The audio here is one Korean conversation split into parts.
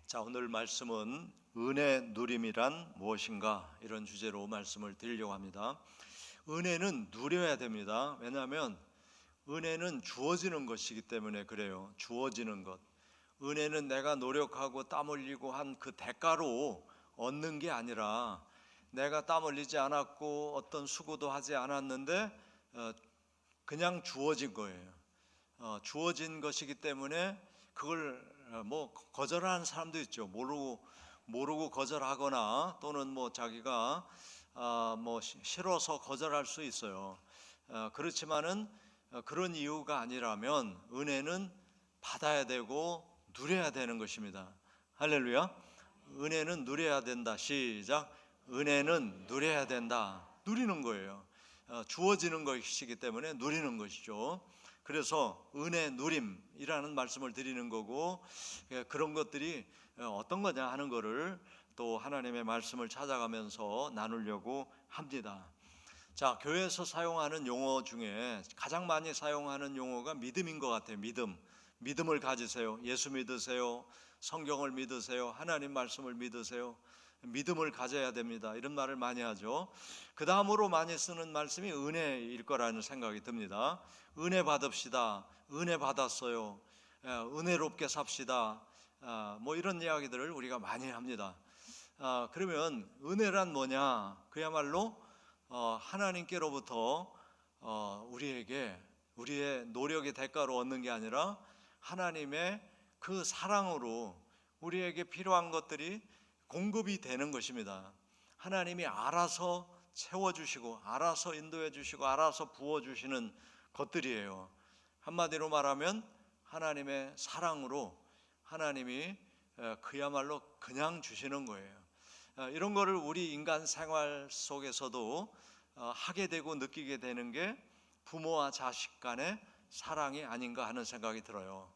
자, 오늘 말씀은 은혜 누림이란 무엇인가, 이런 주제로 말씀을 드리려고 합니다. 은혜는 누려야 됩니다. 왜냐하면 은혜는 주어지는 것이기 때문에 그래요. 주어지는 것. 은혜는 내가 노력하고 땀 흘리고 한 그 대가로 얻는 게 아니라, 내가 땀 흘리지 않았고 어떤 수고도 하지 않았는데 그냥 주어진 거예요. 주어진 것이기 때문에 그걸 거절하는 사람도 있죠. 모르고 거절하거나, 또는 자기가 싫어서 거절할 수 있어요. 그렇지만은 그런 이유가 아니라면 은혜는 받아야 되고 누려야 되는 것입니다. 할렐루야. 은혜는 누려야 된다. 시작. 은혜는 누려야 된다. 누리는 거예요. 주어지는 것이기 때문에 누리는 것이죠. 그래서 은혜 누림이라는 말씀을 드리는 거고, 그런 것들이 어떤 거냐 하는 거를 또 하나님의 말씀을 찾아가면서 나누려고 합니다. 자, 교회에서 사용하는 용어 중에 가장 많이 사용하는 용어가 믿음인 것 같아요. 믿음을 가지세요. 예수 믿으세요. 성경을 믿으세요. 하나님 말씀을 믿으세요. 믿음을 가져야 됩니다. 이런 말을 많이 하죠. 그 다음으로 많이 쓰는 말씀이 은혜일 거라는 생각이 듭니다. 은혜 받읍시다. 은혜 받았어요. 은혜롭게 삽시다. 이런 이야기들을 우리가 많이 합니다. 그러면 은혜란 뭐냐? 그야말로 하나님께로부터 우리에게 우리의 노력의 대가로 얻는 게 아니라 하나님의 그 사랑으로 우리에게 필요한 것들이 공급이 되는 것입니다. 하나님이 알아서 채워주시고, 알아서 인도해 주시고, 알아서 부어주시는 것들이에요. 한마디로 말하면 하나님의 사랑으로 하나님이 그야말로 그냥 주시는 거예요. 이런 거를 우리 인간 생활 속에서도 하게 되고 느끼게 되는 게 부모와 자식 간의 사랑이 아닌가 하는 생각이 들어요.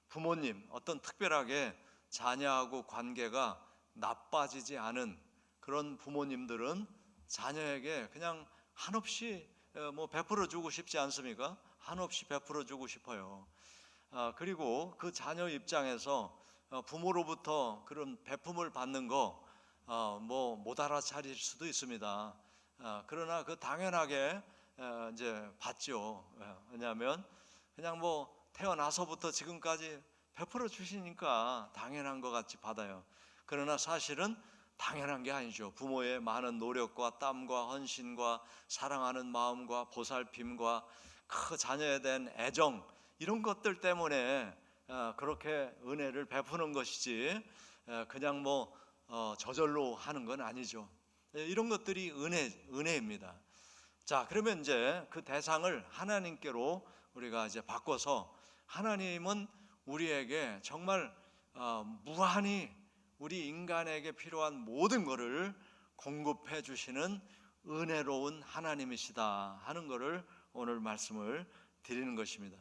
부모님, 어떤 특별하게 자녀하고 관계가 나빠지지 않은 그런 부모님들은 자녀에게 그냥 한없이 베풀어 주고 싶지 않습니까? 한없이 베풀어 주고 싶어요. 그리고 그 자녀 입장에서 부모로부터 그런 베품을 받는 거 못 알아차릴 수도 있습니다. 그러나 그 당연하게 이제 받죠. 왜냐하면 그냥 태어나서부터 지금까지 베풀어 주시니까 당연한 것 같이 받아요. 그러나 사실은 당연한 게 아니죠. 부모의 많은 노력과 땀과 헌신과 사랑하는 마음과 보살핌과 그 자녀에 대한 애정, 이런 것들 때문에 그렇게 은혜를 베푸는 것이지, 그냥 저절로 하는 건 아니죠. 이런 것들이 은혜입니다. 자, 그러면 이제 그 대상을 하나님께로 우리가 이제 바꿔서, 하나님은 우리에게 정말 무한히 우리 인간에게 필요한 모든 것을 공급해 주시는 은혜로운 하나님이시다 하는 것을 오늘 말씀을 드리는 것입니다.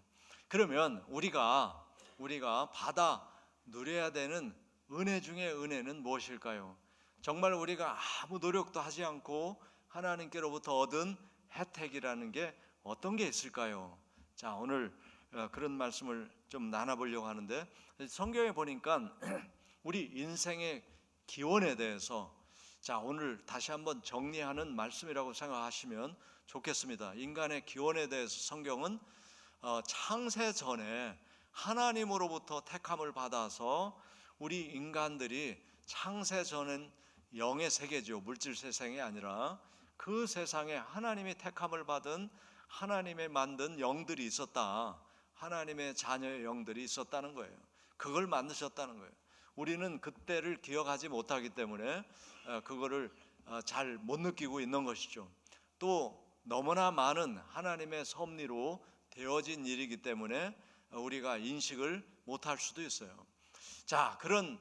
그러면 우리가 받아 누려야 되는 은혜 중에 은혜는 무엇일까요? 정말 우리가 아무 노력도 하지 않고 하나님께로부터 얻은 혜택이라는 게 어떤 게 있을까요? 자, 오늘 그런 말씀을 좀 나눠보려고 하는데, 성경에 보니까 우리 인생의 기원에 대해서 오늘 다시 한번 정리하는 말씀이라고 생각하시면 좋겠습니다. 인간의 기원에 대해서 성경은 창세 전에 하나님으로부터 택함을 받아서, 우리 인간들이 창세 전엔 영의 세계죠. 물질 세상이 아니라 그 세상에 하나님이 택함을 받은 하나님의 만든 영들이 있었다. 하나님의 자녀의 영들이 있었다는 거예요. 그걸 만드셨다는 거예요. 우리는 그때를 기억하지 못하기 때문에 그거를 잘 못 느끼고 있는 것이죠. 또 너무나 많은 하나님의 섭리로 되어진 일이기 때문에 우리가 인식을 못할 수도 있어요. 자, 그런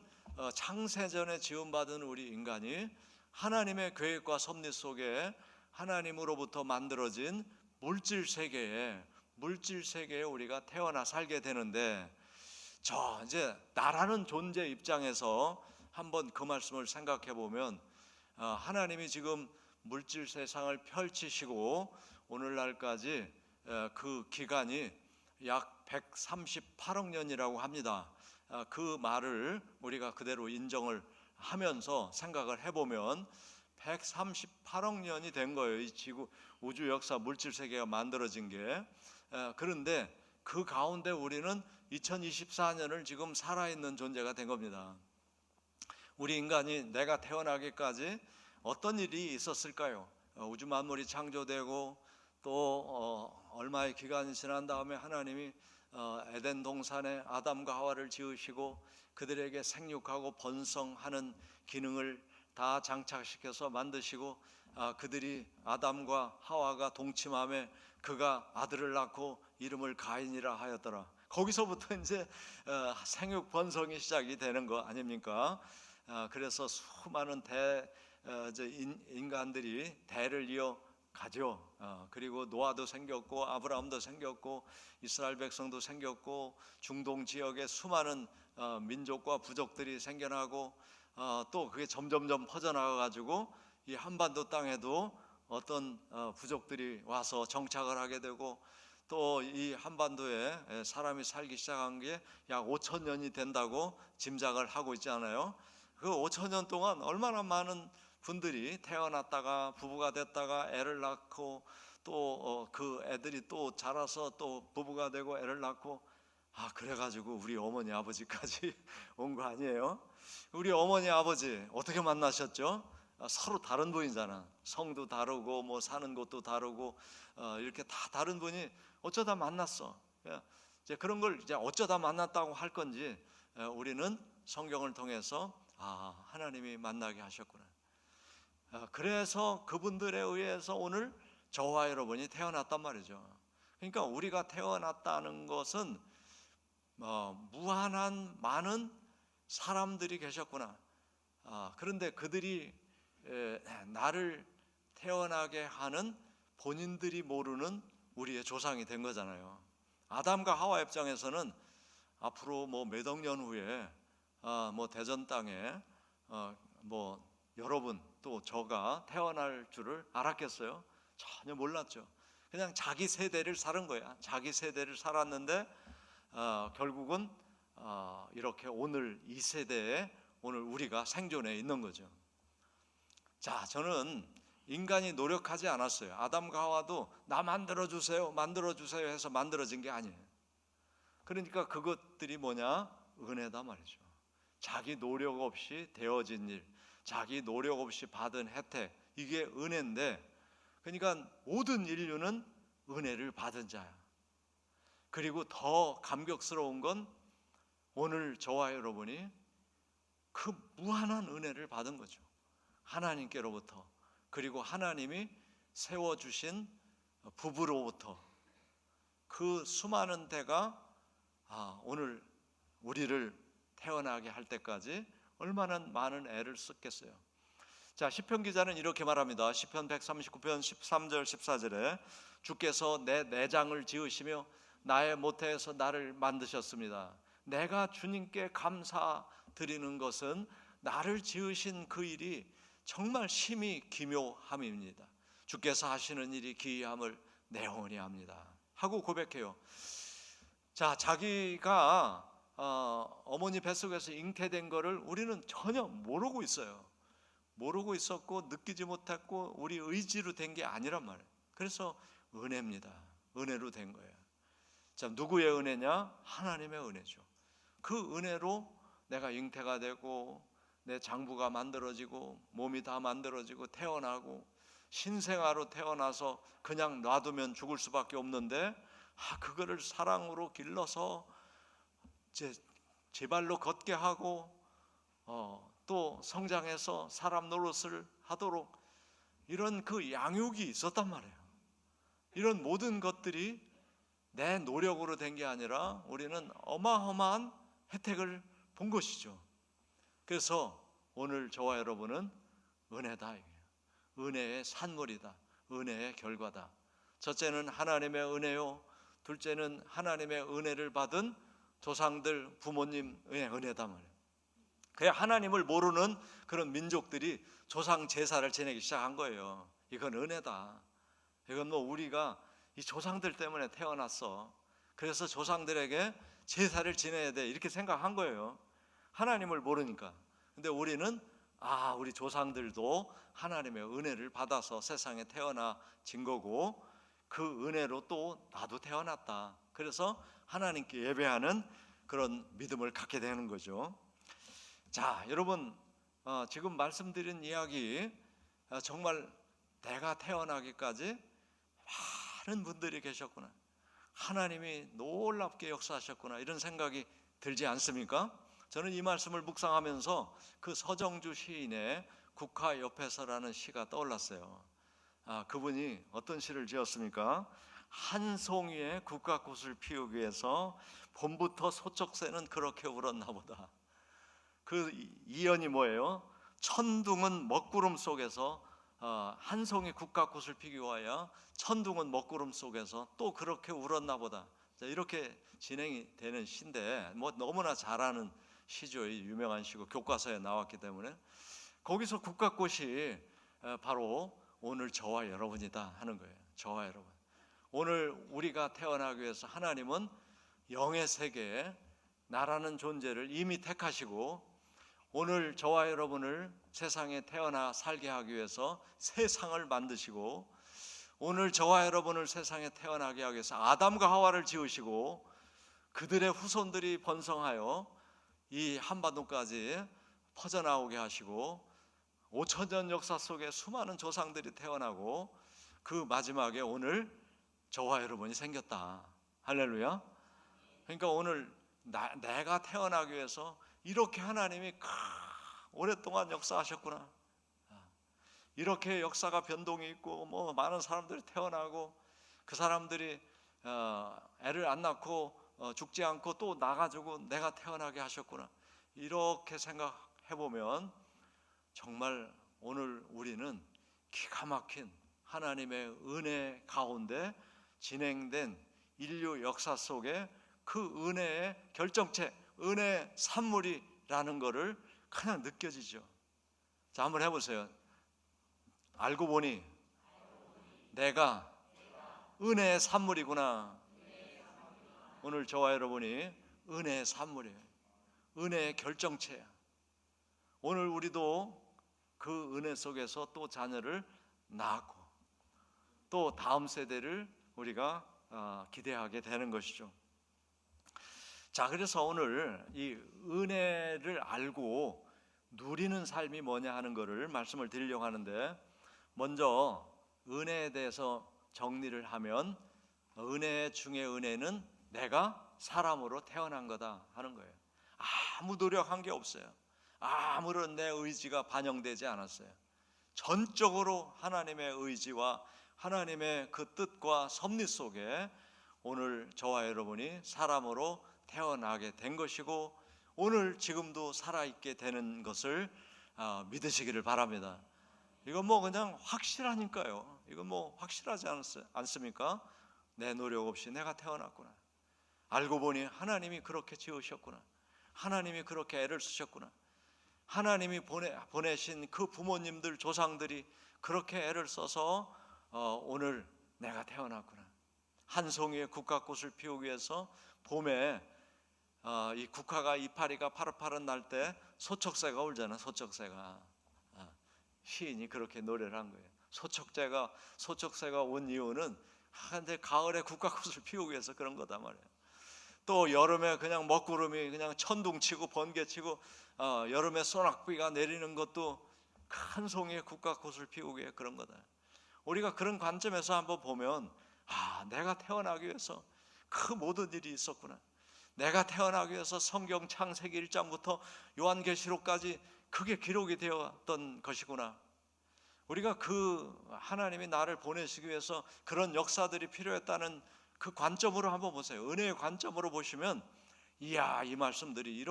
창세전에 지음받은 우리 인간이 하나님의 계획과 섭리 속에 하나님으로부터 만들어진 물질 세계에 우리가 태어나 살게 되는데, 이제 나라는 존재 입장에서 한번 그 말씀을 생각해 보면, 하나님이 지금 물질 세상을 펼치시고 오늘날까지 그 기간이 약 138억 년이라고 합니다. 그 말을 우리가 그대로 인정을 하면서 생각을 해보면 138억 년이 된 거예요. 이 지구 우주 역사 물질 세계가 만들어진 게. 그런데 그 가운데 우리는 2024년을 지금 살아있는 존재가 된 겁니다. 우리 인간이 내가 태어나기까지 어떤 일이 있었을까요? 우주 만물이 창조되고 또 얼마의 기간이 지난 다음에 하나님이 에덴 동산에 아담과 하와를 지으시고 그들에게 생육하고 번성하는 기능을 다 장착시켜서 만드시고 그들이 아담과 하와가 동침함에 그가 아들을 낳고 이름을 가인이라 하였더라. 거기서부터 이제 생육 번성이 시작이 되는 거 아닙니까? 그래서 수많은 인간들이 대를 이어 가죠. 그리고 노아도 생겼고 아브라함도 생겼고 이스라엘 백성도 생겼고 중동 지역에 수많은 민족과 부족들이 생겨나고 또 그게 점점점 퍼져나가 가지고 이 한반도 땅에도 어떤 부족들이 와서 정착을 하게 되고 또 이 한반도에 사람이 살기 시작한 게 약 5천 년이 된다고 짐작을 하고 있잖아요. 그 5천 년 동안 얼마나 많은 분들이 태어났다가 부부가 됐다가 애를 낳고 또 그 애들이 또 자라서 또 부부가 되고 애를 낳고 그래가지고 우리 어머니 아버지까지 온 거 아니에요? 우리 어머니 아버지 어떻게 만나셨죠? 서로 다른 분이잖아. 성도 다르고 뭐 사는 곳도 다르고 이렇게 다 다른 분이 어쩌다 만났어. 이제 그런 걸 이제 어쩌다 만났다고 할 건지 우리는 성경을 통해서 하나님이 만나게 하셨구나. 그래서 그분들에 의해서 오늘 저와 여러분이 태어났단 말이죠. 그러니까 우리가 태어났다는 것은 무한한 많은 사람들이 계셨구나. 그런데 그들이 나를 태어나게 하는 본인들이 모르는 우리의 조상이 된 거잖아요. 아담과 하와 입장에서는 앞으로 뭐 몇 억 년 후에 뭐 대전 땅에 뭐 여러분 또 저가 태어날 줄을 알았겠어요? 전혀 몰랐죠. 그냥 자기 세대를 사는 거야. 자기 세대를 살았는데 결국은 이렇게 오늘 이 세대에 오늘 우리가 생존해 있는 거죠. 자, 저는 인간이 노력하지 않았어요. 아담과 하와도 나 만들어주세요 만들어주세요 해서 만들어진 게 아니에요. 그러니까 그것들이 뭐냐? 은혜다 말이죠. 자기 노력 없이 되어진 일, 자기 노력 없이 받은 혜택, 이게 은혜인데, 그러니까 모든 인류는 은혜를 받은 자야. 그리고 더 감격스러운 건 오늘 저와 여러분이 그 무한한 은혜를 받은 거죠. 하나님께로부터, 그리고 하나님이 세워주신 부부로부터 그 수많은 대가 오늘 우리를 태어나게 할 때까지 얼마나 많은 애를 썼겠어요. 자, 시편 기자는 이렇게 말합니다. 시편 139편 13절 14절에 주께서 내 내장을 지으시며 나의 모태에서 나를 만드셨습니다. 내가 주님께 감사드리는 것은 나를 지으신 그 일이 정말 심히 기묘함입니다. 주께서 하시는 일이 기이함을 내 영혼이 압니다 하고 고백해요. 자, 자기가 어머니 뱃속에서 잉태된 거를 우리는 전혀 모르고 있어요. 모르고 있었고 느끼지 못했고 우리 의지로 된 게 아니란 말이에요. 그래서 은혜입니다. 은혜로 된 거예요. 자, 누구의 은혜냐? 하나님의 은혜죠. 그 은혜로 내가 잉태가 되고 내 장부가 만들어지고 몸이 다 만들어지고 태어나고 신생아로 태어나서 그냥 놔두면 죽을 수밖에 없는데 그거를 사랑으로 길러서 제 발로 걷게 하고 또 성장해서 사람 노릇을 하도록 이런 그 양육이 있었단 말이에요. 이런 모든 것들이 내 노력으로 된 게 아니라 우리는 어마어마한 혜택을 본 것이죠. 그래서 오늘 저와 여러분은 은혜다. 은혜의 산물이다. 은혜의 결과다. 첫째는 하나님의 은혜요, 둘째는 하나님의 은혜를 받은 조상들, 부모님의 은혜다 말이에요. 그냥 하나님을 모르는 그런 민족들이 조상 제사를 지내기 시작한 거예요. 이건 은혜다. 이건 뭐 우리가 이 조상들 때문에 태어났어. 그래서 조상들에게 제사를 지내야 돼 이렇게 생각한 거예요. 하나님을 모르니까. 근데 우리는 우리 조상들도 하나님의 은혜를 받아서 세상에 태어나진 거고 그 은혜로 또 나도 태어났다. 그래서 하나님께 예배하는 그런 믿음을 갖게 되는 거죠. 자, 여러분 지금 말씀드린 이야기 정말 내가 태어나기까지 많은 분들이 계셨구나. 하나님이 놀랍게 역사하셨구나 이런 생각이 들지 않습니까? 저는 이 말씀을 묵상하면서 그 서정주 시인의 국화 옆에서라는 시가 떠올랐어요. 그분이 어떤 시를 지었습니까? 한 송이의 국화꽃을 피우기 위해서 봄부터 소쩍새는 그렇게 울었나 보다. 그 이연이 뭐예요? 천둥은 먹구름 속에서 한 송이 국화꽃을 피기 위하여 천둥은 먹구름 속에서 또 그렇게 울었나 보다. 이렇게 진행이 되는 시인데 너무나 잘 아는 시죠. 유명한 시고 교과서에 나왔기 때문에 거기서 국화꽃이 바로 오늘 저와 여러분이다 하는 거예요. 저와 여러분. 오늘 우리가 태어나기 위해서 하나님은 영의 세계에 나라는 존재를 이미 택하시고 오늘 저와 여러분을 세상에 태어나 살게 하기 위해서 세상을 만드시고 오늘 저와 여러분을 세상에 태어나게 하기 위해서 아담과 하와를 지으시고 그들의 후손들이 번성하여 이 한반도까지 퍼져나오게 하시고 5천년 역사 속에 수많은 조상들이 태어나고 그 마지막에 오늘 저와 여러분이 생겼다. 할렐루야. 그러니까 오늘 내가 태어나기 위해서 이렇게 하나님이 오랫동안 역사하셨구나. 이렇게 역사가 변동이 있고 많은 사람들이 태어나고 그 사람들이 애를 안 낳고 죽지 않고 또 나가지고 내가 태어나게 하셨구나. 이렇게 생각해보면 정말 오늘 우리는 기가 막힌 하나님의 은혜 가운데 진행된 인류 역사 속에 그 은혜의 결정체, 은혜의 산물이라는 것을 그냥 느껴지죠. 자, 한번 해보세요. 알고 보니 내가 은혜의 산물이구나. 오늘 저와 여러분이 은혜의 산물이에요. 은혜의 결정체야. 오늘 우리도 그 은혜 속에서 또 자녀를 낳고 또 다음 세대를 우리가 기대하게 되는 것이죠. 자, 그래서 오늘 이 은혜를 알고 누리는 삶이 뭐냐 하는 것을 말씀을 드리려고 하는데, 먼저 은혜에 대해서 정리를 하면 은혜 중에 은혜는 내가 사람으로 태어난 거다 하는 거예요. 아무 노력한 게 없어요. 아무런 내 의지가 반영되지 않았어요. 전적으로 하나님의 의지와 하나님의 그 뜻과 섭리 속에 오늘 저와 여러분이 사람으로 태어나게 된 것이고 오늘 지금도 살아있게 되는 것을 믿으시기를 바랍니다. 이건 그냥 확실하니까요. 이건 확실하지 않습니까? 내 노력 없이 내가 태어났구나. 알고 보니 하나님이 그렇게 지으셨구나. 하나님이 그렇게 애를 쓰셨구나. 하나님이 보내신 그 부모님들 조상들이 그렇게 애를 써서 오늘 내가 태어났구나. 한 송이의 국화꽃을 피우기 위해서 봄에 이 국화가 이파리가 파릇파릇 날 때 소쩍새가 울잖아. 소쩍새가 시인이 그렇게 노래를 한 거예요. 소쩍새가 온 이유는 근데 가을에 국화꽃을 피우기 위해서 그런 거다 말이에요. 또 여름에 그냥 먹구름이 그냥 천둥치고 번개치고 여름에 소낙비가 내리는 것도 큰 송이의 국화꽃을 피우기 위해 그런 거다. 우리가 그런 관점에서 한번 보면 내가 태어나기 위해서 그 모든 일이 있었구나. 내가 태어나기 위해서 성경 창세기 1장부터 요한계시록까지 그게 기록이 되었던 것이구나. 우리가 그 하나님이 나를 보내시기 위해서 그런 역사들이 필요했다는 그 관점으로 한번 보세요. 은혜의 관점으로 보시면 이야, 이 말씀들이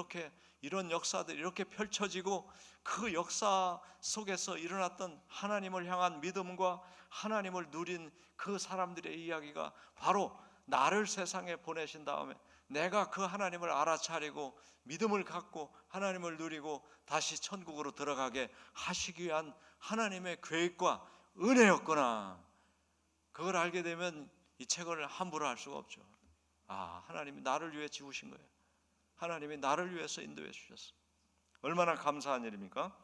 이런 역사들이 이렇게 펼쳐지고 그 역사 속에서 일어났던 하나님을 향한 믿음과 하나님을 누린 그 사람들의 이야기가 바로 나를 세상에 보내신 다음에 내가 그 하나님을 알아차리고 믿음을 갖고 하나님을 누리고 다시 천국으로 들어가게 하시기 위한 하나님의 계획과 은혜였구나. 그걸 알게 되면 이 책을 함부로 할 수가 없죠. 하나님이 나를 위해 지우신 거예요. 하나님이 나를 위해서 인도해 주셨어. 얼마나 감사한 일입니까?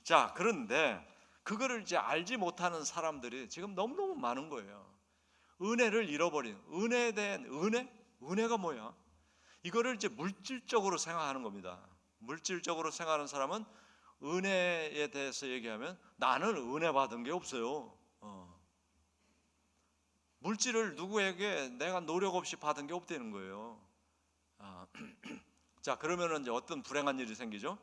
자, 그런데 그거를 이제 알지 못하는 사람들이 지금 너무너무 많은 거예요. 은혜를 잃어버린, 은혜에 대한 은혜가 뭐야? 이거를 이제 물질적으로 생각하는 겁니다. 물질적으로 생각하는 사람은 은혜에 대해서 얘기하면 나는 은혜 받은 게 없어요. 물질을 누구에게 내가 노력 없이 받은 게 없다는 거예요. 자, 그러면은 이제 어떤 불행한 일이 생기죠?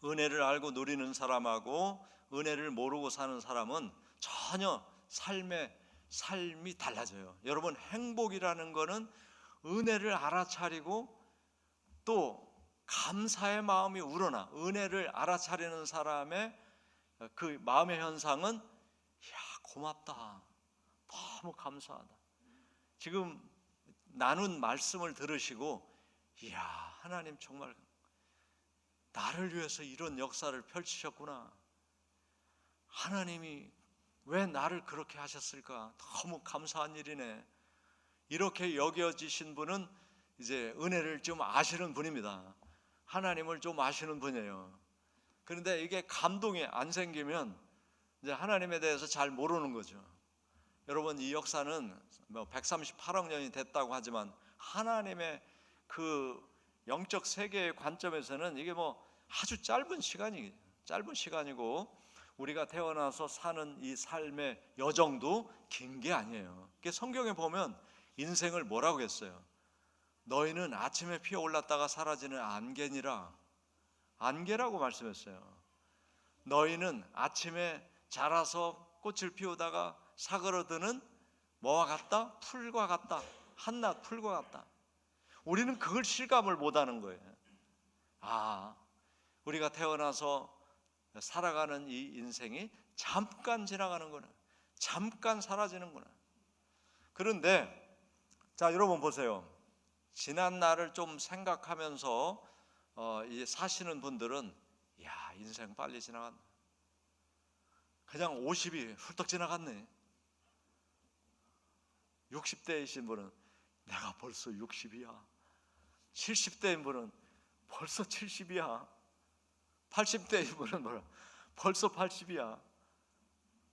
은혜를 알고 누리는 사람하고 은혜를 모르고 사는 사람은 전혀 삶이 달라져요. 여러분, 행복이라는 거는 은혜를 알아차리고 또 감사의 마음이 우러나 은혜를 알아차리는 사람의 그 마음의 현상은 고맙다, 너무 감사하다. 지금 나눈 말씀을 들으시고 하나님 정말 나를 위해서 이런 역사를 펼치셨구나. 하나님이 왜 나를 그렇게 하셨을까? 너무 감사한 일이네. 이렇게 여겨지신 분은 이제 은혜를 좀 아시는 분입니다. 하나님을 좀 아시는 분이에요. 그런데 이게 감동이 안 생기면 이제 하나님에 대해서 잘 모르는 거죠. 여러분, 이 역사는 138억 년이 됐다고 하지만 하나님의 그 영적 세계의 관점에서는 이게 아주 짧은 시간이고 우리가 태어나서 사는 이 삶의 여정도 긴 게 아니에요. 성경에 보면 인생을 뭐라고 했어요? 너희는 아침에 피어올랐다가 사라지는 안개니라. 안개라고 말씀했어요. 너희는 아침에 자라서 꽃을 피우다가 사그러드는 뭐와 같다? 풀과 같다. 한낱 풀과 같다. 우리는 그걸 실감을 못하는 거예요. 우리가 태어나서 살아가는 이 인생이 잠깐 지나가는구나, 잠깐 사라지는구나. 그런데 자, 여러분 보세요. 지난 날을 좀 생각하면서 사시는 분들은 인생 빨리 지나간다. 그냥 50이 훌떡 지나갔네. 60대이신 분은 내가 벌써 60이야. 70대인 분은 벌써 70이야. 80대인 분은 벌써 80이야.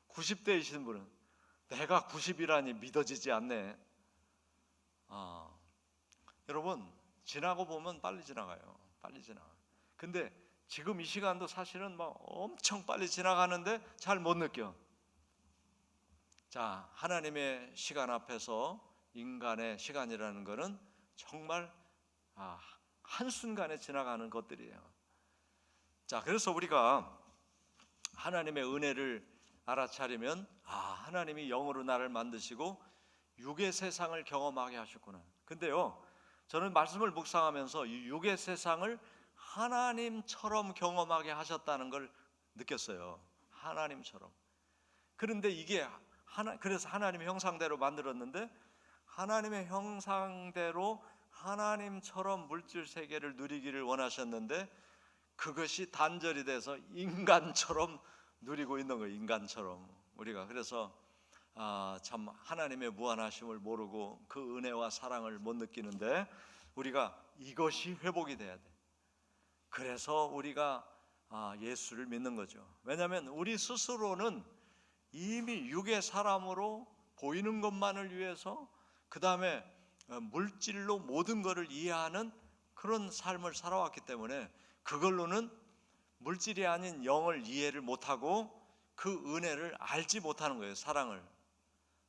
90대이신 분은 내가 90이라니 믿어지지 않네. 여러분, 지나고 보면 빨리 지나가요. 빨리 지나가. 근데 지금 이 시간도 사실은 엄청 빨리 지나가는데 잘 못 느껴. 자, 하나님의 시간 앞에서 인간의 시간이라는 것은 정말 한순간에 지나가는 것들이에요. 자, 그래서 우리가 하나님의 은혜를 알아차리면 하나님이 영으로 나를 만드시고 육의 세상을 경험하게 하셨구나. 근데요, 저는 말씀을 묵상하면서 이 육의 세상을 하나님처럼 경험하게 하셨다는 걸 느꼈어요. 하나님처럼. 그런데 이게 그래서 하나님의 형상대로 만들었는데 하나님의 형상대로 하나님처럼 물질 세계를 누리기를 원하셨는데 그것이 단절이 돼서 인간처럼 누리고 있는 거예요. 인간처럼. 우리가 그래서 참 하나님의 무한하심을 모르고 그 은혜와 사랑을 못 느끼는데 우리가 이것이 회복이 돼야 돼. 그래서 우리가 예수를 믿는 거죠. 왜냐하면 우리 스스로는 이미 육의 사람으로 보이는 것만을 위해서 그 다음에 물질로 모든 것을 이해하는 그런 삶을 살아왔기 때문에 그걸로는 물질이 아닌 영을 이해를 못하고 그 은혜를 알지 못하는 거예요. 사랑을.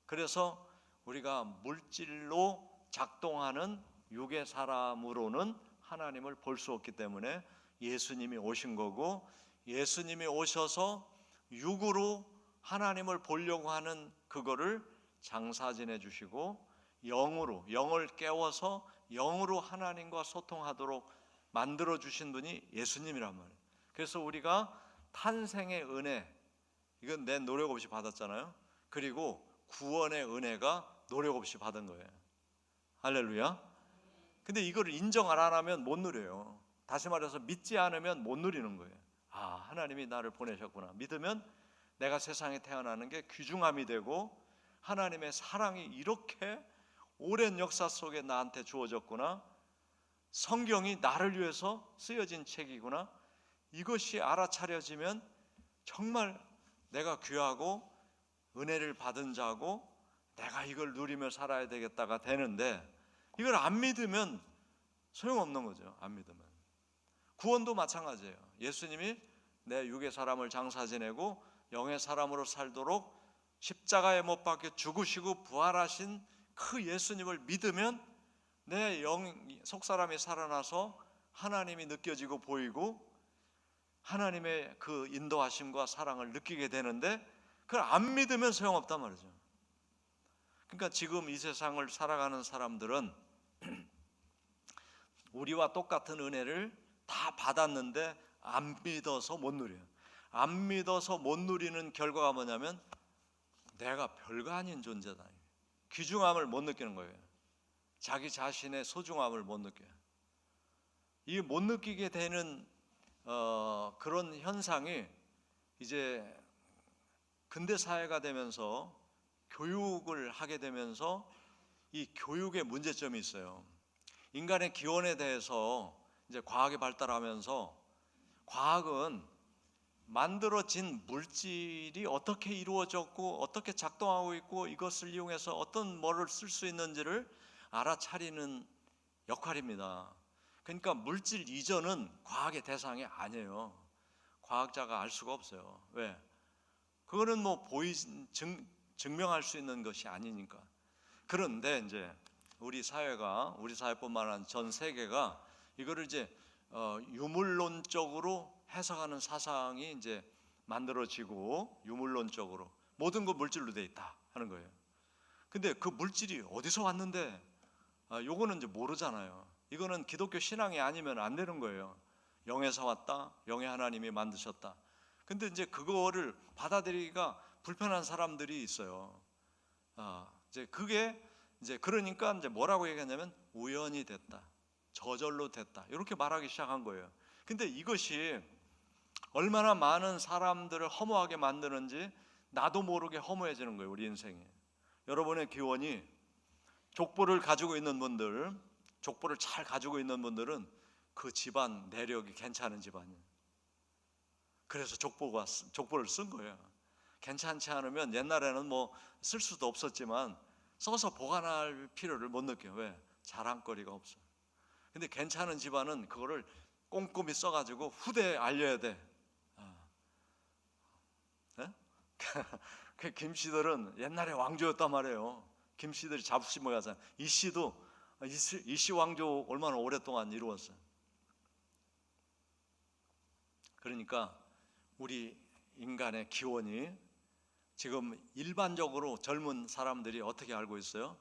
그래서 우리가 물질로 작동하는 육의 사람으로는 하나님을 볼 수 없기 때문에 예수님이 오신 거고, 예수님이 오셔서 육으로 하나님을 보려고 하는 그거를 장사 지내 주시고 영을 깨워서 영으로 하나님과 소통하도록 만들어 주신 분이 예수님이란 말이에요. 그래서 우리가 탄생의 은혜, 이건 내 노력 없이 받았잖아요. 그리고 구원의 은혜가 노력 없이 받은 거예요. 할렐루야. 근데 이걸 인정 안 하면 못 누려요. 다시 말해서 믿지 않으면 못 누리는 거예요. 하나님이 나를 보내셨구나. 믿으면 내가 세상에 태어나는 게 귀중함이 되고 하나님의 사랑이 이렇게 오랜 역사 속에 나한테 주어졌구나. 성경이 나를 위해서 쓰여진 책이구나. 이것이 알아차려지면 정말 내가 귀하고 은혜를 받은 자고 내가 이걸 누리며 살아야 되겠다가 되는데, 이걸 안 믿으면 소용없는 거죠. 안 믿으면. 구원도 마찬가지예요. 예수님이 내 육의 사람을 장사 지내고 영의 사람으로 살도록 십자가에 못 박혀 죽으시고 부활하신 그 예수님을 믿으면 내 속사람이 살아나서 하나님이 느껴지고 보이고 하나님의 그 인도하심과 사랑을 느끼게 되는데, 그걸 안 믿으면 소용없단 말이죠. 그러니까 지금 이 세상을 살아가는 사람들은 우리와 똑같은 은혜를 다 받았는데 안 믿어서 못 누려요. 안 믿어서 못 누리는 결과가 뭐냐면 내가 별거 아닌 존재다. 귀중함을 못 느끼는 거예요. 자기 자신의 소중함을 못 느껴요. 이 못 느끼게 되는 그런 현상이 이제 근대 사회가 되면서 교육을 하게 되면서 이 교육에 문제점이 있어요. 인간의 기원에 대해서 이제 과학이 발달하면서 과학은 만들어진 물질이 어떻게 이루어졌고 어떻게 작동하고 있고 이것을 이용해서 어떤 뭐를 쓸 수 있는지를 알아차리는 역할입니다. 그러니까 물질 이전은 과학의 대상이 아니에요. 과학자가 알 수가 없어요. 왜? 그거는 뭐 증명할 수 있는 것이 아니니까. 그런데 이제 우리 사회뿐만 아니라 전 세계가 이거를 이제 유물론적으로 해석하는 사상이 이제 만들어지고, 유물론적으로 모든 것 물질로 돼 있다 하는 거예요. 근데 그 물질이 어디서 왔는데 요거는 이제 모르잖아요. 이거는 기독교 신앙이 아니면 안 되는 거예요. 영에서 왔다, 영의 하나님이 만드셨다. 근데 이제 그거를 받아들이기가 불편한 사람들이 있어요. 이제 그게 이제 그러니까 이제 뭐라고 얘기하냐면 우연이 됐다, 저절로 됐다, 이렇게 말하기 시작한 거예요. 근데 이것이 얼마나 많은 사람들을 허무하게 만드는지 나도 모르게 허무해지는 거예요, 우리 인생이. 여러분의 기원이 족보를 가지고 있는 분들, 족보를 잘 가지고 있는 분들은 그 집안 내력이 괜찮은 집안이에요. 그래서 족보를 쓴 거예요. 괜찮지 않으면 옛날에는 뭐 쓸 수도 없었지만 써서 보관할 필요를 못 느껴요. 왜? 자랑거리가 없어요. 근데 괜찮은 집안은 그거를 꼼꼼히 써가지고 후대에 알려야 돼. 네? 그 김씨들은 옛날에 왕조였단 말이에요. 김씨들이 자부심 모여서 이씨 왕조 얼마나 오랫동안 이루었어요. 그러니까 우리 인간의 기원이 지금 일반적으로 젊은 사람들이 어떻게 알고 있어요?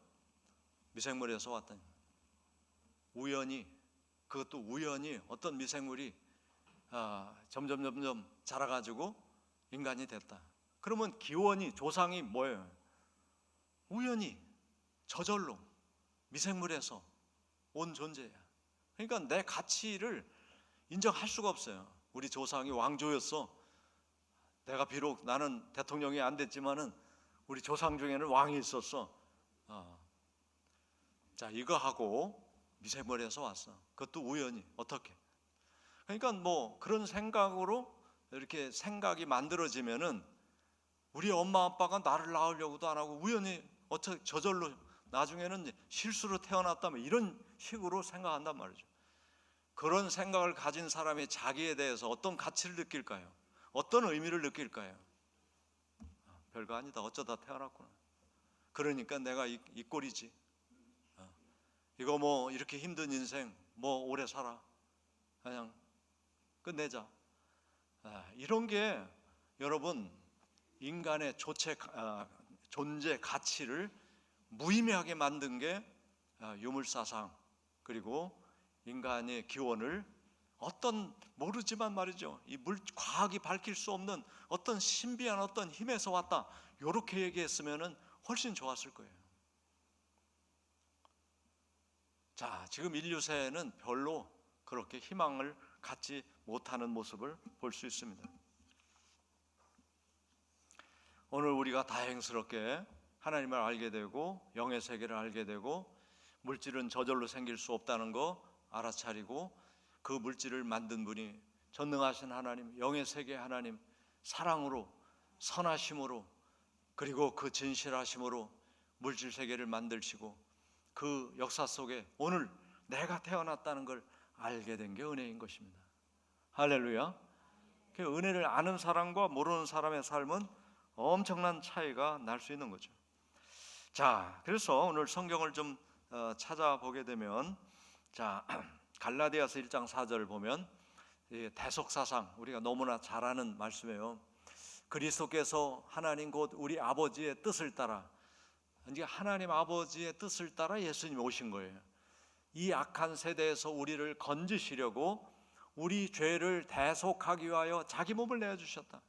미생물에서 왔다니. 그것도 우연히 어떤 미생물이 점점 자라가지고 인간이 됐다. 그러면 기원이, 조상이 뭐예요? 우연히, 저절로 미생물에서 온 존재야. 그러니까 내 가치를 인정할 수가 없어요. 우리 조상이 왕조였어. 내가 비록 나는 대통령이 안 됐지만은 우리 조상 중에는 왕이 있었어. 자, 이거 하고 미생물에서 왔어. 그것도 우연히. 어떻게? 그러니까 뭐 그런 생각으로 이렇게 생각이 만들어지면은 우리 엄마 아빠가 나를 낳으려고도 안 하고 우연히 어떻게 저절로 나중에는 실수로 태어났다면 이런 식으로 생각한단 말이죠. 그런 생각을 가진 사람이 자기에 대해서 어떤 가치를 느낄까요? 어떤 의미를 느낄까요? 별거 아니다, 어쩌다 태어났구나. 그러니까 내가 이 꼴이지. 이거 뭐 이렇게 힘든 인생 뭐 오래 살아, 그냥 끝내자. 이런 게 여러분 인간의 존재 가치를 무의미하게 만든 게 유물사상, 그리고 인간의 기원을 어떤 모르지만 말이죠, 과학이 밝힐 수 없는 어떤 신비한 어떤 힘에서 왔다, 이렇게 얘기했으면 훨씬 좋았을 거예요. 자, 지금 인류세는 별로 그렇게 희망을 갖지 못하는 모습을 볼 수 있습니다. 오늘 우리가 다행스럽게 하나님을 알게 되고 영의 세계를 알게 되고 물질은 저절로 생길 수 없다는 거 알아차리고 그 물질을 만든 분이 전능하신 하나님, 영의 세계 하나님, 사랑으로, 선하심으로, 그리고 그 진실하심으로 물질 세계를 만들시고 그 역사 속에 오늘 내가 태어났다는 걸 알게 된 게 은혜인 것입니다. 할렐루야. 그 은혜를 아는 사람과 모르는 사람의 삶은 엄청난 차이가 날 수 있는 거죠. 자, 그래서 오늘 성경을 좀 찾아보게 되면, 자, 갈라디아서 1장 4절 보면 대속사상, 우리가 너무나 잘 아는 말씀이에요. 그리스도께서 하나님 곧 우리 아버지의 뜻을 따라, 이제 하나님 아버지의 뜻을 따라 예수님이 오신 거예요. 이 악한 세대에서 우리를 건지시려고 우리 죄를 대속하기 위하여 자기 몸을 내어주셨다.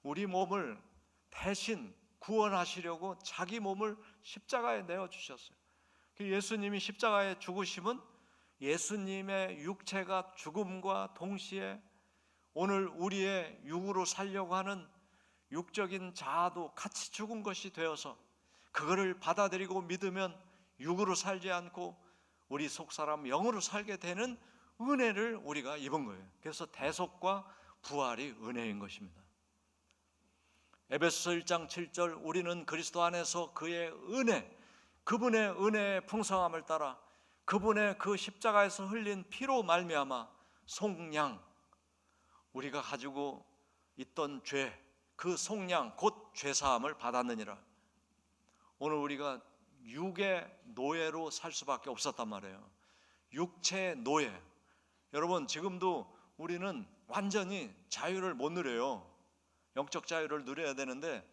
우리 몸을 대신 구원하시려고 자기 몸을 십자가에 내어주셨어요. 예수님이 십자가에 죽으심은 예수님의 육체가 죽음과 동시에 오늘 우리의 육으로 살려고 하는 육적인 자아도 같이 죽은 것이 되어서 그거를 받아들이고 믿으면 육으로 살지 않고 우리 속사람 영으로 살게 되는 은혜를 우리가 입은 거예요. 그래서 대속과 부활이 은혜인 것입니다. 에베소서 1장 7절 우리는 그리스도 안에서 그의 은혜, 그분의 은혜의 풍성함을 따라 그분의 그 십자가에서 흘린 피로 말미암아 속량, 우리가 가지고 있던 죄, 그 속량 곧 죄사함을 받았느니라. 오늘 우리가 육의 노예로 살 수밖에 없었단 말이에요. 육체의 노예. 여러분, 지금도 우리는 완전히 자유를 못 누려요. 영적 자유를 누려야 되는데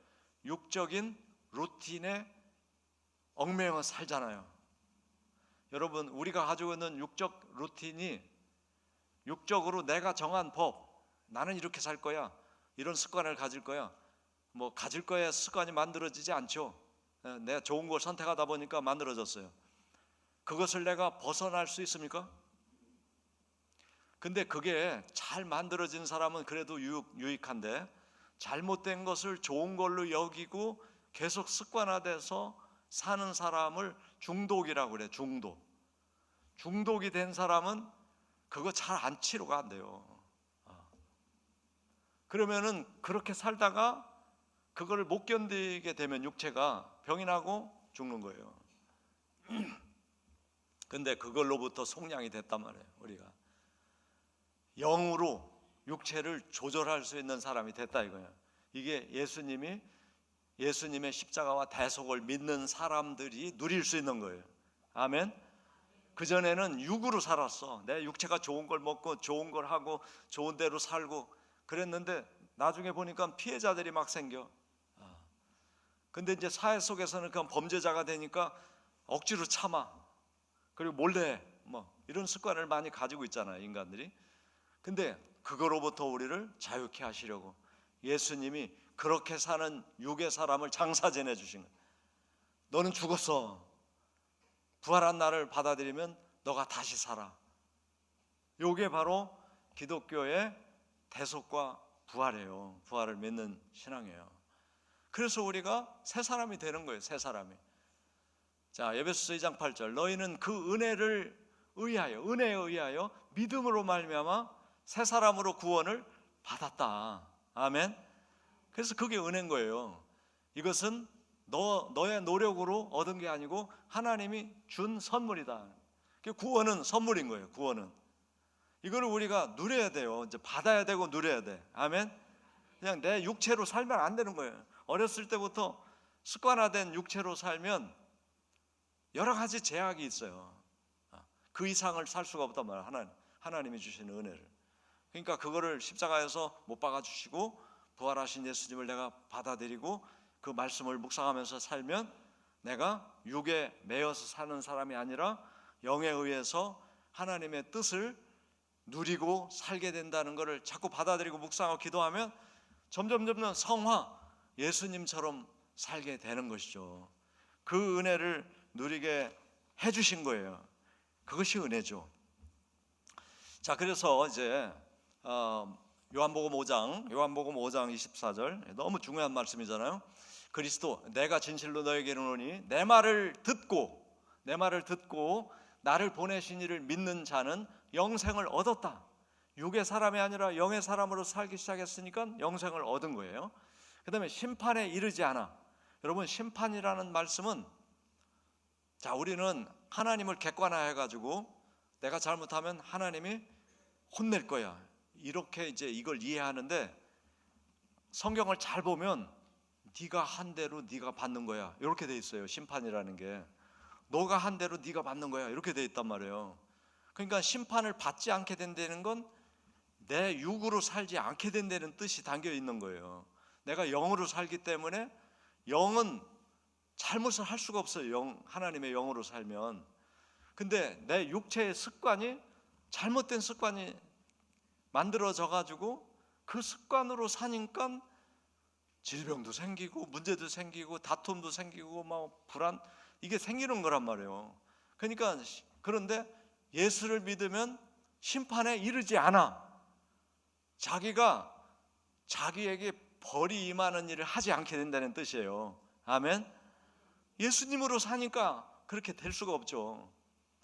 육적인 루틴에 얽매여 살잖아요. 여러분, 우리가 가지고 있는 육적 루틴이 육적으로 내가 정한 법, 나는 이렇게 살 거야, 이런 습관을 가질 거야, 뭐 가질 거야 습관이 만들어지지 않죠. 내가 좋은 걸 선택하다 보니까 만들어졌어요. 그것을 내가 벗어날 수 있습니까? 근데 그게 잘 만들어진 사람은 그래도 유익한데 잘못된 것을 좋은 걸로 여기고 계속 습관화돼서 사는 사람을 중독이라고 그래. 중독이 된 사람은 그거 잘 안 치료가 안 돼요. 그러면은 그렇게 살다가 그걸 못 견디게 되면 육체가 병이 나고 죽는 거예요. 근데 그걸로부터 속량이 됐단 말이에요. 우리가 영으로 육체를 조절할 수 있는 사람이 됐다 이거예요. 이게 예수님의 십자가와 대속을 믿는 사람들이 누릴 수 있는 거예요. 아멘. 그전에는 육으로 살았어. 내 육체가 좋은 걸 먹고 좋은 걸 하고 좋은 대로 살고 그랬는데 나중에 보니까 피해자들이 막 생겨. 근데 이제 사회 속에서는 그냥 범죄자가 되니까 억지로 참아. 그리고 몰래 뭐 이런 습관을 많이 가지고 있잖아요, 인간들이. 근데 그거로부터 우리를 자유케 하시려고 예수님이 그렇게 사는 육의 사람을 장사지내 주신 거예요. 너는 죽었어. 부활한 나를 받아들이면 너가 다시 살아. 이게 바로 기독교의 대속과 부활이에요. 부활을 믿는 신앙이에요. 그래서 우리가 새 사람이 되는 거예요. 새 사람이. 자, 에베소서 2장 8절 너희는 그 은혜에 의하여 믿음으로 말미암아 새 사람으로 구원을 받았다. 아멘. 그래서 그게 은혜인 거예요. 이것은 너의 노력으로 얻은 게 아니고 하나님이 준 선물이다. 구원은 선물인 거예요. 구원은 이거를 우리가 누려야 돼요. 이제 받아야 되고 누려야 돼. 아멘. 그냥 내 육체로 살면 안 되는 거예요. 어렸을 때부터 습관화된 육체로 살면 여러 가지 제약이 있어요. 그 이상을 살 수가 없단 말이에요. 하나님이 주시는 은혜를. 그러니까 그거를 십자가에서 못 박아 주시고 부활하신 예수님을 내가 받아들이고 그 말씀을 묵상하면서 살면 내가 육에 매여서 사는 사람이 아니라 영에 의해서 하나님의 뜻을 누리고 살게 된다는 것을 자꾸 받아들이고 묵상하고 기도하면 점점 성화, 예수님처럼 살게 되는 것이죠. 그 은혜를 누리게 해주신 거예요. 그것이 은혜죠. 자, 그래서 이제 요한복음 5장 24절 너무 중요한 말씀이잖아요. 그리스도 내가 진실로 너에게 이르노니 내 말을 듣고 나를 보내신 이를 믿는 자는 영생을 얻었다. 육의 사람이 아니라 영의 사람으로 살기 시작했으니까 영생을 얻은 거예요. 그 다음에 심판에 이르지 않아. 여러분, 심판이라는 말씀은, 자, 우리는 하나님을 객관화해 가지고 내가 잘못하면 하나님이 혼낼 거야, 이렇게 이제 이걸 이해하는데, 성경을 잘 보면 네가 한 대로 네가 받는 거야, 이렇게 돼 있어요. 심판이라는 게 너가 한 대로 네가 받는 거야, 이렇게 돼 있단 말이에요. 그러니까 심판을 받지 않게 된다는 건 내 육으로 살지 않게 된다는 뜻이 담겨 있는 거예요. 내가 영으로 살기 때문에, 영은 잘못을 할 수가 없어요. 하나님의 영으로 살면. 근데 내 육체의 습관이, 잘못된 습관이 만들어져 가지고 그 습관으로 사니까 질병도 생기고 문제도 생기고 다툼도 생기고 막 불안, 이게 생기는 거란 말이에요. 그러니까, 그런데 예수를 믿으면 심판에 이르지 않아. 자기가 자기에게 벌이 임하는 일을 하지 않게 된다는 뜻이에요. 아멘. 예수님으로 사니까 그렇게 될 수가 없죠.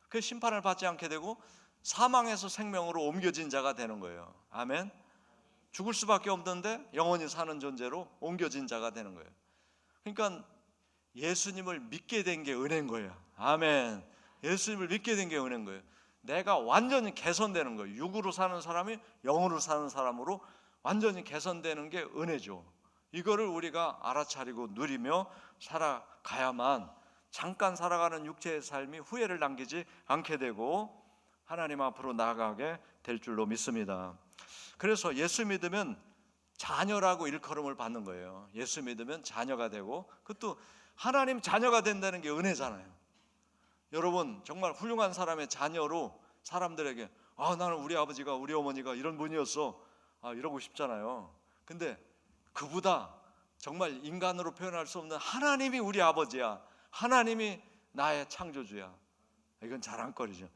그 심판을 받지 않게 되고 사망에서 생명으로 옮겨진 자가 되는 거예요. 아멘. 죽을 수밖에 없는데 영원히 사는 존재로 옮겨진 자가 되는 거예요. 그러니까 예수님을 믿게 된 게 은혜인 거예요. 아멘. 예수님을 믿게 된 게 은혜인 거예요. 내가 완전히 개선되는 거예요. 육으로 사는 사람이 영으로 사는 사람으로 완전히 개선되는 게 은혜죠. 이거를 우리가 알아차리고 누리며 살아가야만 잠깐 살아가는 육체의 삶이 후회를 남기지 않게 되고 하나님 앞으로 나아가게 될 줄로 믿습니다. 그래서 예수 믿으면 자녀라고 일컬음을 받는 거예요. 예수 믿으면 자녀가 되고, 그것도 하나님 자녀가 된다는 게 은혜잖아요. 여러분, 정말 훌륭한 사람의 자녀로 사람들에게 나는 우리 아버지가, 우리 어머니가 이런 분이었어, 이러고 싶잖아요. 근데 그보다 정말 인간으로 표현할 수 없는 하나님이 우리 아버지야, 하나님이 나의 창조주야, 이건 자랑거리죠.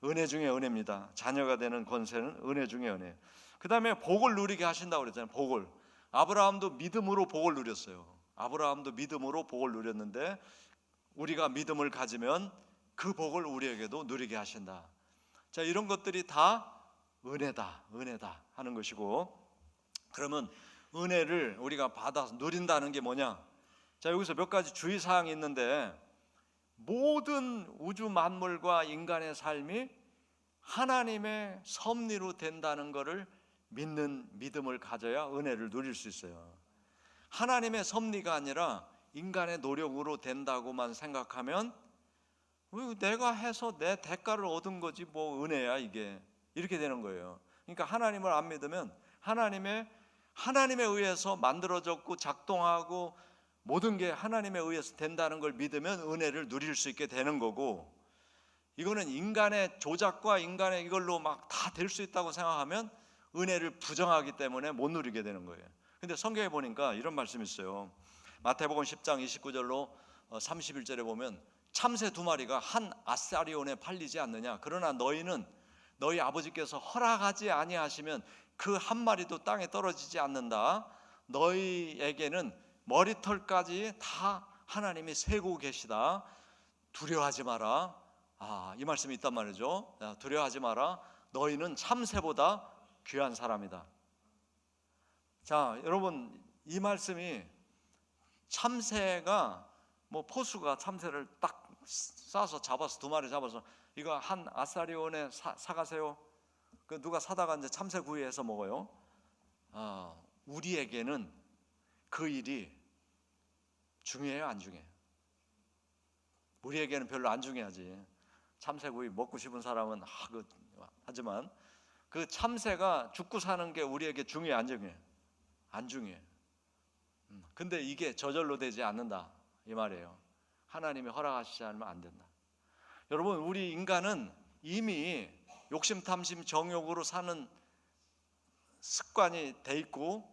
은혜 중에 은혜입니다. 자녀가 되는 권세는 은혜 중에 은혜예요. 그 다음에 복을 누리게 하신다고 그랬잖아요. 복을. 아브라함도 믿음으로 복을 누렸어요. 아브라함도 믿음으로 복을 누렸는데, 우리가 믿음을 가지면 그 복을 우리에게도 누리게 하신다. 자, 이런 것들이 다 은혜다 하는 것이고, 그러면 은혜를 우리가 받아서 누린다는 게 뭐냐? 자, 여기서 몇 가지 주의사항이 있는데, 모든 우주 만물과 인간의 삶이 하나님의 섭리로 된다는 것을 믿는 믿음을 가져야 은혜를 누릴 수 있어요. 하나님의 섭리가 아니라 인간의 노력으로 된다고만 생각하면, 내가 해서 내 대가를 얻은 거지 뭐 은혜야 이게, 이렇게 되는 거예요. 그러니까 하나님을 안 믿으면 하나님에 의해서 만들어졌고 작동하고 모든 게 하나님에 의해서 된다는 걸 믿으면 은혜를 누릴 수 있게 되는 거고, 이거는 인간의 조작과 인간의 이걸로 막 다 될 수 있다고 생각하면 은혜를 부정하기 때문에 못 누리게 되는 거예요. 근데 성경에 보니까 이런 말씀이 있어요. 마태복음 10장 29절로 31절에 보면, 참새 2마리가 한 아사리온에 팔리지 않느냐? 그러나 너희는 너희 아버지께서 허락하지 아니하시면 그 한 마리도 땅에 떨어지지 않는다. 너희에게는 머리털까지 다 하나님이 세고 계시다. 두려워하지 마라. 이 말씀이 있단 말이죠. 두려워하지 마라. 너희는 참새보다 귀한 사람이다. 자, 여러분, 이 말씀이, 참새가 뭐 포수가 참새를 딱 쏴서 잡아서 2마리 잡아서 이거 한 아사리온에 사가세요. 그 누가 사다가 이제 참새 구이해서 먹어요. 우리에게는 그 일이 중요해요, 안 중요해요? 우리에게는 별로 안 중요하지. 참새구이 먹고 싶은 사람은 하지만 그 참새가 죽고 사는 게 우리에게 중요해, 안 중요해? 안 중요해. 근데 이게 저절로 되지 않는다 이 말이에요. 하나님이 허락하시지 않으면 안 된다. 여러분, 우리 인간은 이미 욕심, 탐심, 정욕으로 사는 습관이 돼 있고,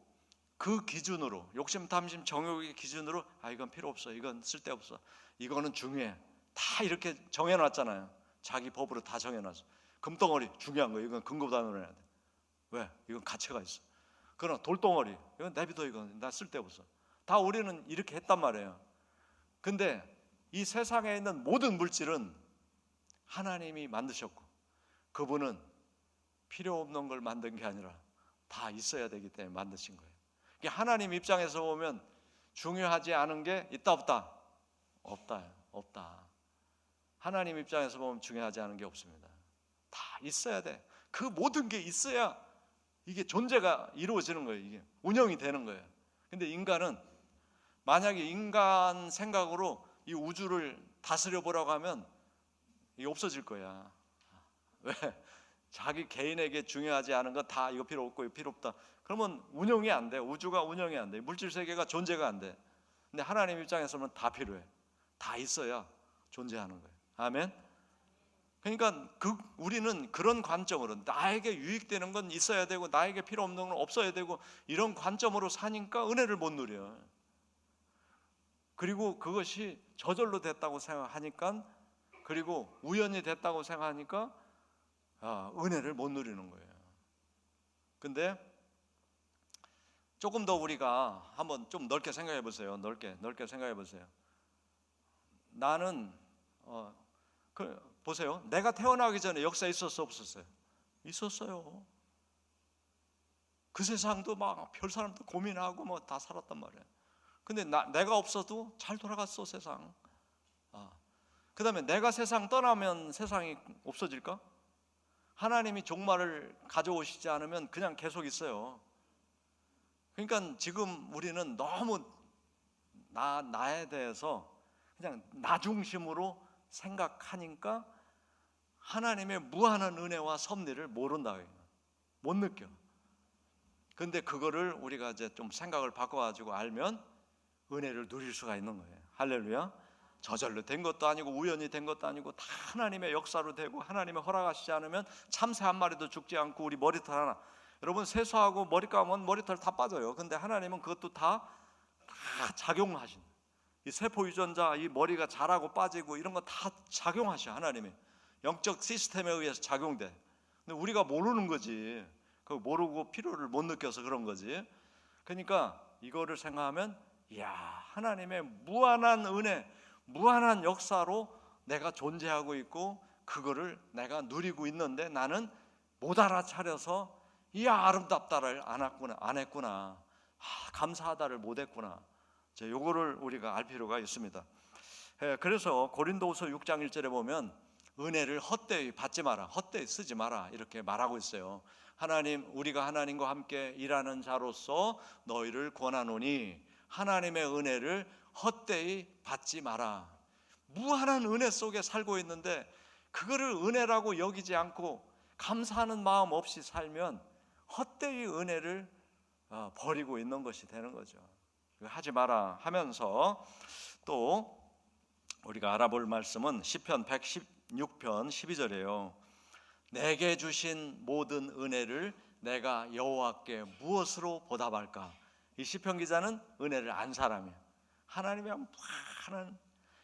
그 기준으로, 욕심, 탐심, 정욕의 기준으로 이건 필요 없어, 이건 쓸데없어, 이거는 중요해, 다 이렇게 정해놨잖아요. 자기 법으로 다 정해놨어. 금덩어리 중요한 거, 이건 근거단으로 해야 돼. 왜? 이건 가치가 있어. 그러나 돌덩어리, 이건 내비둬, 이건 나 쓸데없어. 다 우리는 이렇게 했단 말이에요. 근데 이 세상에 있는 모든 물질은 하나님이 만드셨고, 그분은 필요 없는 걸 만든 게 아니라 다 있어야 되기 때문에 만드신 거예요. 하나님 입장에서 보면 중요하지 않은 게 있다 없다? 없다. 하나님 입장에서 보면 중요하지 않은 게 없습니다. 다 있어야 돼. 그 모든 게 있어야 이게 존재가 이루어지는 거예요. 이게 운영이 되는 거예요. 근데 인간은 만약에 인간 생각으로 이 우주를 다스려 보라고 하면 이게 없어질 거야. 왜? 자기 개인에게 중요하지 않은 거 다 이거 필요 없고 이거 필요 없다. 그러면 운영이 안 돼. 우주가 운영이 안 돼. 물질 세계가 존재가 안 돼. 근데 하나님 입장에서는 다 필요해. 다 있어야 존재하는 거예요. 아멘. 그러니까 우리는 그런 관점으로 나에게 유익되는 건 있어야 되고 나에게 필요 없는 건 없어야 되고 이런 관점으로 사니까 은혜를 못 누려. 그리고 그것이 저절로 됐다고 생각하니까, 그리고 우연히 됐다고 생각하니까 은혜를 못 누리는 거예요. 근데 조금 더 우리가 한번 좀 넓게 생각해 보세요. 넓게 생각해 보세요. 나는 보세요. 내가 태어나기 전에 역사에 있었어 없었어요? 있었어요. 그 세상도 막 별 사람도 고민하고 뭐 다 살았단 말이에요. 근데 내가 없어도 잘 돌아갔어 세상. 그 다음에 내가 세상 떠나면 세상이 없어질까? 하나님이 종말을 가져오시지 않으면 그냥 계속 있어요. 그러니까 지금 우리는 너무 나에 대해서 그냥 나 중심으로 생각하니까 하나님의 무한한 은혜와 섭리를 모른다, 못 느껴. 근데 그거를 우리가 이제 좀 생각을 바꿔가지고 알면 은혜를 누릴 수가 있는 거예요. 할렐루야. 저절로 된 것도 아니고 우연히 된 것도 아니고 다 하나님의 역사로 되고, 하나님의 허락하시지 않으면 참새 한 마리도 죽지 않고 우리 머리털 하나, 여러분 세수하고 머리 감으면 머리털 다 빠져요. 근데 하나님은 그것도 다 작용하신, 이 세포 유전자, 이 머리가 자라고 빠지고 이런 거 다 작용하셔. 하나님이 영적 시스템에 의해서 작용돼. 근데 우리가 모르는 거지. 그거 모르고 필요를 못 느껴서 그런 거지. 그러니까 이거를 생각하면, 이야, 하나님의 무한한 은혜, 무한한 역사로 내가 존재하고 있고 그거를 내가 누리고 있는데 나는 못 알아차려서 이야, 아름답다를 안 했구나, 감사하다를 못 했구나. 요거를 우리가 알 필요가 있습니다. 그래서 고린도후서 6장 1절에 보면 은혜를 헛되이 받지 마라, 헛되이 쓰지 마라 이렇게 말하고 있어요. 하나님, 우리가 하나님과 함께 일하는 자로서 너희를 권하노니 하나님의 은혜를 헛되이 받지 마라. 무한한 은혜 속에 살고 있는데 그거를 은혜라고 여기지 않고 감사하는 마음 없이 살면 헛되이 은혜를 버리고 있는 것이 되는 거죠. 하지 마라 하면서 또 우리가 알아볼 말씀은 시편 116편 12절이에요. 내게 주신 모든 은혜를 내가 여호와께 무엇으로 보답할까? 이 시편 기자는 은혜를 안 사람이에요. 하나님의 많은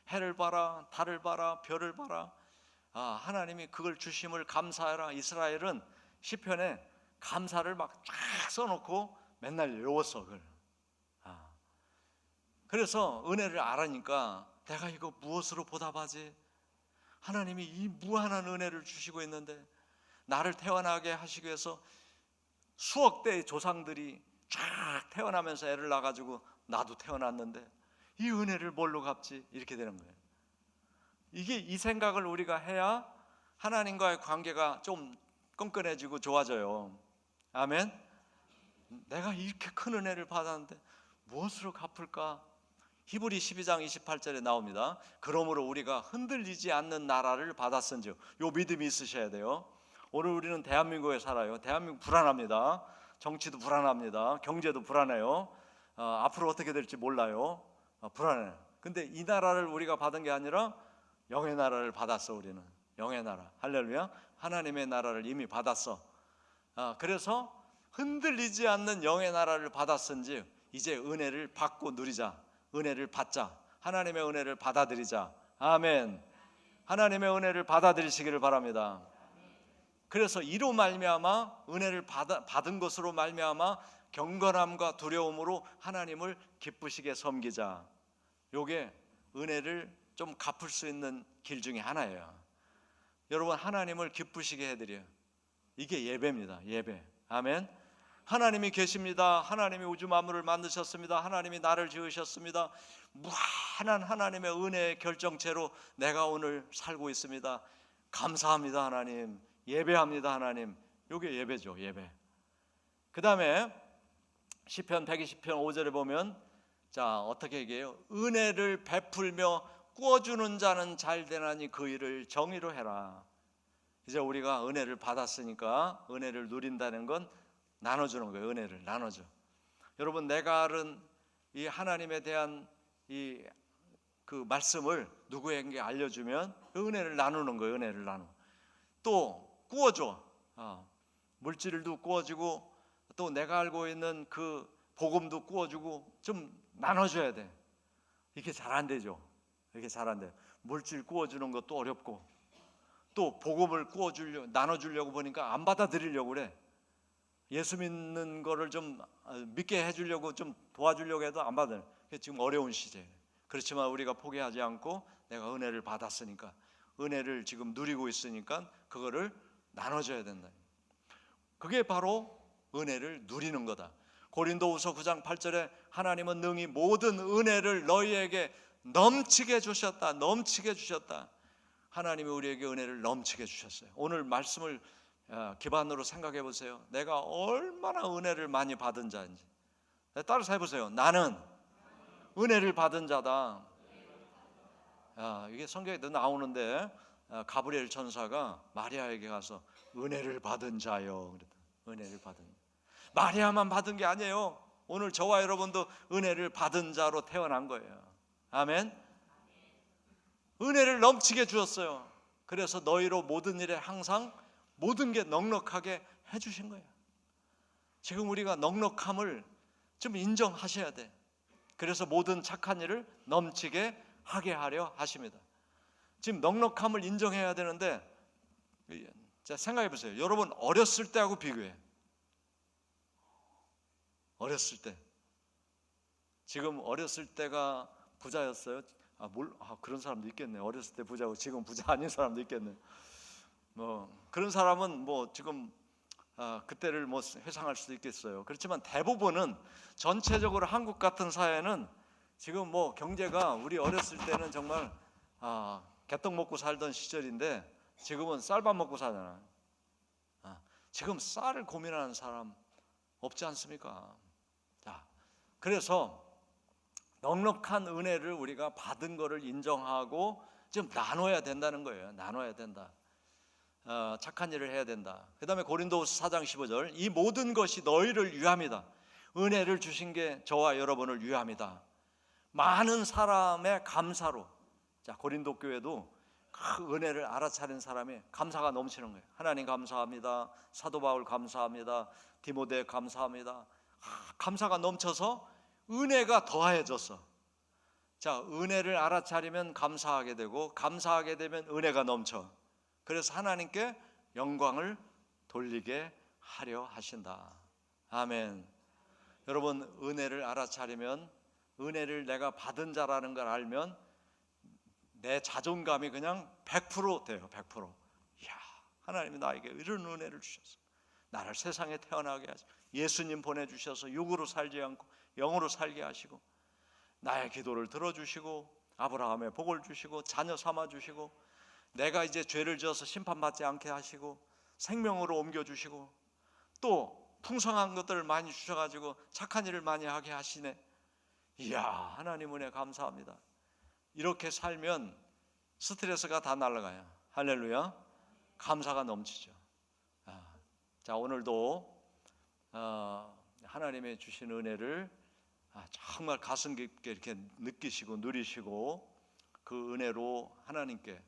해를 봐라, 달을 봐라, 별을 봐라, 하나님이 그걸 주심을 감사해라. 이스라엘은 시편에 감사를 막 쫙 써놓고 맨날 외웠어 그걸. 그래서 은혜를 알으니까 내가 이거 무엇으로 보답하지? 하나님이 이 무한한 은혜를 주시고 있는데, 나를 태어나게 하시기 위해서 수억 대의 조상들이 쫙 태어나면서 애를 낳아가지고 나도 태어났는데 이 은혜를 뭘로 갚지? 이렇게 되는 거예요. 이 생각을 우리가 해야 하나님과의 관계가 좀 끈끈해지고 좋아져요. 아멘. 내가 이렇게 큰 은혜를 받았는데 무엇으로 갚을까? 히브리 12장 28절에 나옵니다. 그러므로 우리가 흔들리지 않는 나라를 받았은즉, 요 믿음이 있으셔야 돼요. 오늘 우리는 대한민국에 살아요. 대한민국 불안합니다. 정치도 불안합니다. 경제도 불안해요. 앞으로 어떻게 될지 몰라요. 불안해요. 근데 이 나라를 우리가 받은 게 아니라 영의 나라를 받았어. 우리는 영의 나라. 할렐루야. 하나님의 나라를 이미 받았어. 그래서 흔들리지 않는 영의 나라를 받았은즉 이제 은혜를 받고 누리자. 은혜를 받자. 하나님의 은혜를 받아들이자. 아멘. 하나님의 은혜를 받아들이시기를 바랍니다. 그래서 이로 말미암아 은혜를 받은 것으로 말미암아 경건함과 두려움으로 하나님을 기쁘시게 섬기자. 요게 은혜를 좀 갚을 수 있는 길 중에 하나예요. 여러분, 하나님을 기쁘시게 해드려요. 이게 예배입니다. 예배. 아멘. 하나님이 계십니다. 하나님이 우주 만물을 만드셨습니다. 하나님이 나를 지으셨습니다. 무한한 하나님의 은혜의 결정체로 내가 오늘 살고 있습니다. 감사합니다, 하나님. 예배합니다, 하나님. 이게 예배죠. 예배. 그 다음에 시편 120편 5절에 보면 자, 어떻게 얘기해요? 은혜를 베풀며 꾸어주는 자는 잘 되나니 그 일을 정의로 해라. 이제 우리가 은혜를 받았으니까 은혜를 누린다는 건 나눠주는 거예요. 은혜를 나눠줘. 여러분, 내가 알은 이 하나님에 대한 이 그 말씀을 누구에게 알려주면 그 은혜를 나누는 거예요. 은혜를 나누. 또 꾸어줘. 물질도 꾸어주고 또 내가 알고 있는 그 복음도 꾸어주고 좀 나눠줘야 돼. 이게 잘 안 되죠. 이게 잘 안 돼. 물질 꾸어주는 것도 어렵고 또 복음을 나눠주려고 보니까 안 받아들이려고 그래. 예수 믿는 거를 좀 믿게 해주려고 좀 도와주려고 해도 안 받아요. 지금 어려운 시대예요. 그렇지만 우리가 포기하지 않고 내가 은혜를 받았으니까, 은혜를 지금 누리고 있으니까 그거를 나눠줘야 된다. 그게 바로 은혜를 누리는 거다. 고린도후서 9장 8절에 하나님은 능히 모든 은혜를 너희에게 넘치게 주셨다. 넘치게 주셨다. 하나님이 우리에게 은혜를 넘치게 주셨어요. 오늘 말씀을 기반으로 생각해 보세요. 내가 얼마나 은혜를 많이 받은 자인지. 따라서 해보세요. 나는 은혜를 받은 자다. 이게 성경에도 나오는데 가브리엘 천사가 마리아에게 가서 은혜를 받은 자요. 그랬다. 은혜를 받은. 마리아만 받은 게 아니에요. 오늘 저와 여러분도 은혜를 받은 자로 태어난 거예요. 아멘. 은혜를 넘치게 주었어요. 그래서 너희로 모든 일에 항상 모든 게 넉넉하게 해주신 거예요. 지금 우리가 넉넉함을 좀 인정하셔야 돼. 그래서 모든 착한 일을 넘치게 하게 하려 하십니다. 지금 넉넉함을 인정해야 되는데, 자, 생각해 보세요. 여러분 어렸을 때하고 비교해. 어렸을 때. 지금 어렸을 때가 부자였어요. 그런 사람도 있겠네. 어렸을 때 부자고 지금 부자 아닌 사람도 있겠네. 그런 사람은 지금 그때를 회상할 수도 있겠어요. 그렇지만 대부분은 전체적으로 한국 같은 사회는 지금 경제가 우리 어렸을 때는 정말 개떡 먹고 살던 시절인데 지금은 쌀밥 먹고 살잖아. 지금 쌀을 고민하는 사람 없지 않습니까? 자, 그래서 넉넉한 은혜를 우리가 받은 것을 인정하고 좀 나눠야 된다는 거예요. 나눠야 된다. 착한 일을 해야 된다. 그 다음에 고린도후서 4장 15절 이 모든 것이 너희를 위함이다. 은혜를 주신 게 저와 여러분을 위함이다. 많은 사람의 감사로. 자, 고린도 교회도 그 은혜를 알아차린 사람이 감사가 넘치는 거예요. 하나님 감사합니다. 사도 바울 감사합니다. 디모데 감사합니다. 감사가 넘쳐서 은혜가 더해졌어. 자, 은혜를 알아차리면 감사하게 되고 감사하게 되면 은혜가 넘쳐. 그래서 하나님께 영광을 돌리게 하려 하신다. 아멘. 여러분, 은혜를 알아차리면, 은혜를 내가 받은 자라는 걸 알면 내 자존감이 그냥 100% 돼요. 100%. 이야, 하나님이 나에게 이런 은혜를 주셔서 나를 세상에 태어나게 하시고 예수님 보내주셔서 육으로 살지 않고 영으로 살게 하시고 나의 기도를 들어주시고 아브라함의 복을 주시고 자녀 삼아주시고 내가 이제 죄를 지어서 심판받지 않게 하시고 생명으로 옮겨주시고 또 풍성한 것들을 많이 주셔가지고 착한 일을 많이 하게 하시네. 이야, 하나님 은혜 감사합니다. 이렇게 살면 스트레스가 다 날아가요. 할렐루야. 감사가 넘치죠. 자, 오늘도 하나님의 주신 은혜를 정말 가슴 깊게 이렇게 느끼시고 누리시고 그 은혜로 하나님께,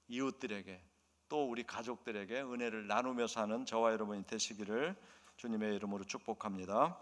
이웃들에게, 또 우리 가족들에게 은혜를 나누며 사는 저와 여러분이 되시기를 주님의 이름으로 축복합니다.